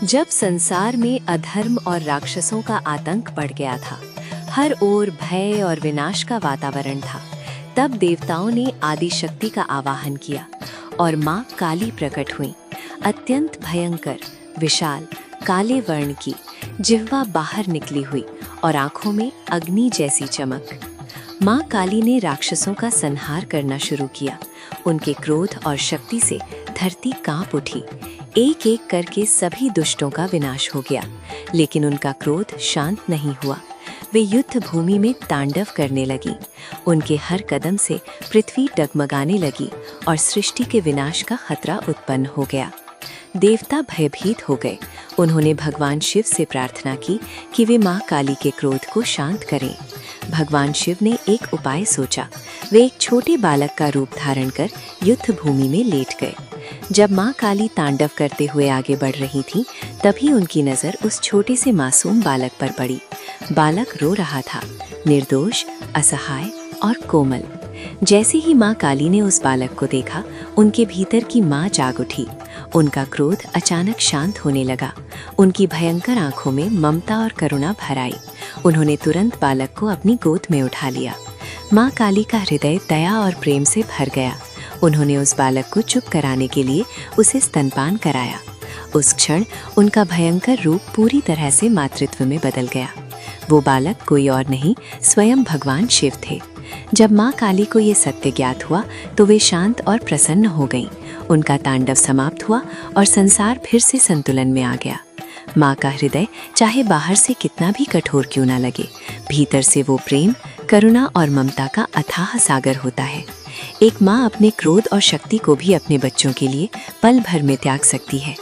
जब संसार में अधर्म और राक्षसों का आतंक बढ़ गया था, हर ओर भय और विनाश का वातावरण था, तब देवताओं ने आदि शक्ति का आवाहन किया और माँ काली प्रकट हुई। अत्यंत भयंकर, विशाल, काले वर्ण की, जिह्वा बाहर निकली हुई और आंखों में अग्नि जैसी चमक। माँ काली ने राक्षसों का संहार करना शुरू किया। उनके क्रोध और शक्ति से धरती कांप उठी। एक एक करके सभी दुष्टों का विनाश हो गया, लेकिन उनका क्रोध शांत नहीं हुआ। वे युद्ध भूमि में तांडव करने लगी। उनके हर कदम से पृथ्वी डगमगाने लगी और सृष्टि के विनाश का खतरा उत्पन्न हो गया। देवता भयभीत हो गए। उन्होंने भगवान शिव से प्रार्थना की कि वे माँ काली के क्रोध को शांत करें। भगवान शिव ने एक उपाय सोचा। वे एक छोटे बालक का रूप धारण कर युद्ध भूमि में लेट गए। जब माँ काली तांडव करते हुए आगे बढ़ रही थी, तभी उनकी नज़र उस छोटे से मासूम बालक पर पड़ी। बालक रो रहा था, निर्दोष, असहाय और कोमल। जैसे ही माँ काली ने उस बालक को देखा, उनके भीतर की माँ जाग उठी। उनका क्रोध अचानक शांत होने लगा। उनकी भयंकर आंखों में ममता और करुणा भर आई। उन्होंने तुरंत बालक को अपनी गोद में उठा लिया। माँ काली का हृदय दया और प्रेम से भर गया। उन्होंने उस बालक को चुप कराने के लिए उसे स्तनपान कराया। उस क्षण उनका भयंकर रूप पूरी तरह से मातृत्व में बदल गया। वो बालक कोई और नहीं, स्वयं भगवान शिव थे। जब माँ काली को ये सत्य ज्ञात हुआ, तो वे शांत और प्रसन्न हो गईं। उनका तांडव समाप्त हुआ और संसार फिर से संतुलन में आ गया। माँ का हृदय चाहे बाहर से कितना भी कठोर क्यों ना लगे, भीतर से वो प्रेम, करुणा और ममता का अथाह सागर होता है। एक माँ अपने क्रोध और शक्ति को भी अपने बच्चों के लिए पल भर में त्याग सकती है।